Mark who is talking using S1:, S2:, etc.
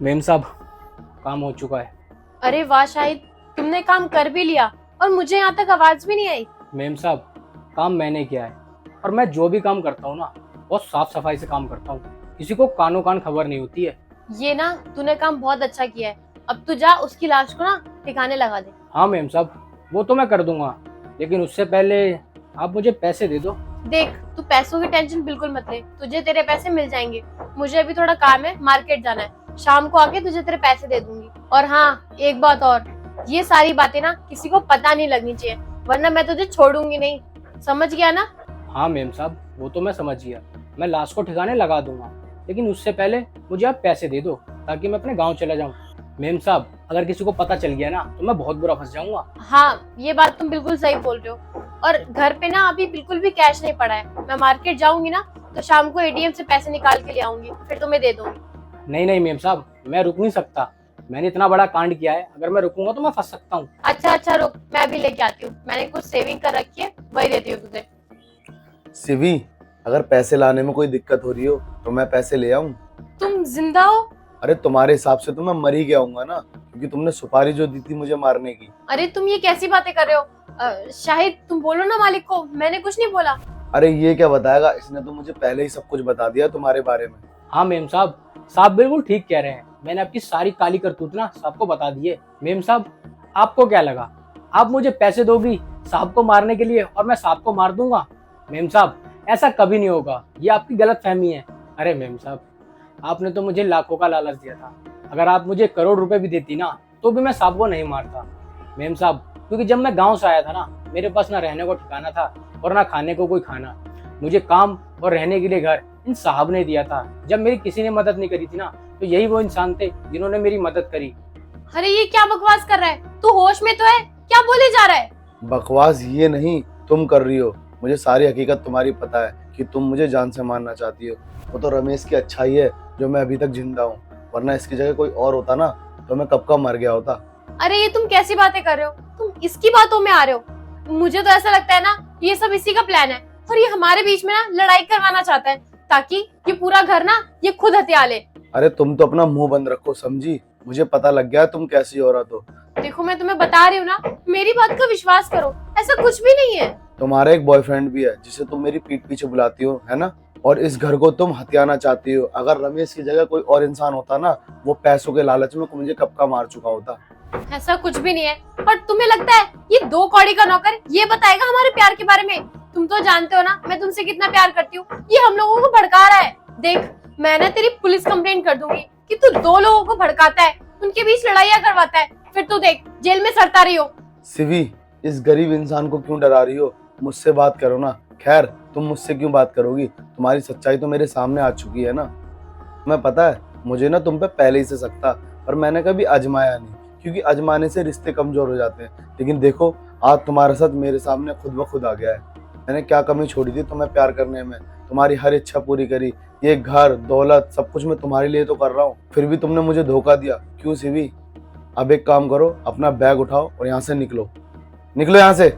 S1: Ma'am साहब, काम हो चुका है।
S2: अरे वाह शाहिद, तुमने काम कर भी लिया और मुझे यहाँ तक आवाज भी नहीं आई।
S1: मेम साहब, काम मैंने किया है और मैं जो भी काम करता हूँ ना बहुत साफ सफाई से काम करता हूँ। किसी को कानो कान खबर नहीं होती है।
S2: ये ना तूने काम बहुत अच्छा किया है। अब तू जा उसकी लाश को ना ठिकाने लगा दे।
S1: हाँ मेम साहब, वो तो मैं कर दूंगा, लेकिन उससे पहले आप मुझे पैसे दे दो।
S2: देख, तू पैसों की टेंशन बिल्कुल मत ले, तुझे तेरे पैसे मिल जाएंगे। मुझे अभी थोड़ा काम है, मार्केट जाना है, शाम को आके तुझे तेरे पैसे दे दूंगी। और हाँ, एक बात और, ये सारी बातें ना किसी को पता नहीं लगनी चाहिए, वरना मैं तुझे छोड़ूंगी नहीं। समझ गया ना?
S1: हाँ मेम साहब, वो तो मैं समझ गया। मैं लाश को ठिकाने लगा दूंगा, लेकिन उससे पहले मुझे आप पैसे दे दो ताकि मैं अपने गाँव चला जाऊँ। मेम साहब, अगर किसी को पता चल गया ना तो मैं बहुत बुरा फंस जाऊंगा।
S2: हाँ, ये बात तुम बिल्कुल सही बोल रहे हो। और घर पे ना अभी बिल्कुल भी कैश नहीं पड़ा है। मैं मार्केट जाऊंगी ना तो शाम को एटीएम से पैसे निकाल के ले आऊंगी, फिर तुम्हें दे दूंगी।
S1: नहीं नहीं मेम साहब, मैं रुक नहीं सकता। मैंने इतना बड़ा कांड किया है, अगर मैं रुकूंगा तो मैं फंस सकता हूँ।
S2: अच्छा रुक, मैं अभी लेके आती हूँ। मैंने कुछ सेविंग कर रखी है, वही देती हूँ तुझे।
S3: सिवी, अगर पैसे लाने में कोई दिक्कत हो रही हो तो मैं पैसे ले आऊं।
S2: तुम जिंदा हो?
S3: अरे तुम्हारे हिसाब से तो मैं मर ही गया हूंगा ना, क्योंकि तुमने सुपारी जो दी थी मुझे मारने की।
S2: अरे तुम ये कैसी बातें कर रहे हो? शाहिद, तुम बोलो ना मालिक को, मैंने कुछ नहीं बोला।
S3: अरे ये क्या बताएगा, इसने तो मुझे पहले ही सब कुछ बता दिया तुम्हारे बारे में।
S1: हाँ मेम साहब, साहब बिल्कुल ठीक कह रहे हैं। मैंने आपकी सारी काली करतूत ना साहब को बता दी है। मेम साहब, आपको क्या लगा आप मुझे पैसे दोगी साहब को मारने के लिए और मैं साहब को मार दूंगा? मेम साहब, ऐसा कभी नहीं होगा, ये आपकी गलत फहमी है। अरे मेम साहब, आपने तो मुझे लाखों का लालच दिया था। अगर आप मुझे करोड़ रुपए भी देती ना तो भी मैं साहब को नहीं मारता। मेम साहब, क्योंकि जब मैं गाँव से आया था ना, मेरे पास ना रहने को ठिकाना था और ना खाने को कोई खाना। मुझे काम और रहने के लिए घर इन साहब ने दिया था। जब मेरी किसी ने मदद नहीं करी थी ना, तो यही वो इंसान थे जिन्होंने मेरी मदद करी।
S2: अरे ये क्या बकवास कर रहा है? तू होश में तो है? क्या बोले जा रहा है?
S3: बकवास ये नहीं तुम कर रही हो। मुझे सारी हकीकत तुम्हारी पता है कि तुम मुझे जान से मारना चाहती हो। वो तो रमेश की अच्छाई है जो मैं अभी तक जिंदा हूँ, वरना इसकी जगह कोई और होता ना तो मैं कब का मर गया होता।
S2: अरे ये तुम कैसी बातें कर रहे हो? तुम इसकी बातों में आ रहे हो? मुझे तो ऐसा लगता है ना ये सब इसी का प्लान है और ये हमारे बीच में ना लड़ाई करवाना चाहता है ताकि ये पूरा घर ना ये खुद हथिया ले।
S3: अरे तुम तो अपना मुंह बंद रखो समझी, मुझे पता लग गया तुम कैसी औरत हो।
S2: देखो, मैं तुम्हें बता रही हूँ ना, मेरी बात का विश्वास करो, ऐसा कुछ भी नहीं है।
S3: तुम्हारा एक बॉयफ्रेंड भी है जिसे तुम मेरी पीठ पीछे बुलाती हो, है ना? और इस घर को तुम हथियाना चाहती हो। अगर रमेश की जगह कोई और इंसान होता ना, वो पैसों के लालच में मुझे कब का मार चुका होता।
S2: ऐसा कुछ भी नहीं है। और तुम्हें लगता है ये दो कौड़ी का नौकर ये बताएगा हमारे प्यार के बारे में? तुम तो जानते हो ना मैं तुमसे कितना प्यार करती हूँ। ये हम लोगों को भड़का रहा है। देख, मैं ना तेरी पुलिस कंप्लेंट कर दूंगी कि तू दो लोगों को भड़काता है, उनके बीच लड़ाइयाँ करवाता है, फिर तू देख जेल में सड़ता रही हो।
S3: सिवी, इस गरीब इंसान को क्यों डरा रही हो? मुझसे बात करो ना। खैर, तुम मुझसे क्यों बात करोगी? तुम्हारी सच्चाई तो मेरे सामने आ चुकी है ना। मैं पता है मुझे ना तुम पे पहले ही से शक था, पर मैंने कभी आजमाया नहीं, क्योंकि आजमाने से रिश्ते कमजोर हो जाते हैं। लेकिन देखो, आज तुम्हारा सच मेरे सामने खुद ब खुद आ गया है। मैंने क्या कमी छोड़ी थी तुम्हें प्यार करने में? तुम्हारी हर इच्छा पूरी करी, ये घर दौलत सब कुछ मैं तुम्हारे लिए तो कर रहा हूँ, फिर भी तुमने मुझे धोखा दिया। क्यों सिवी? अब एक काम करो, अपना बैग उठाओ और यहाँ से निकलो। निकलो यहाँ से।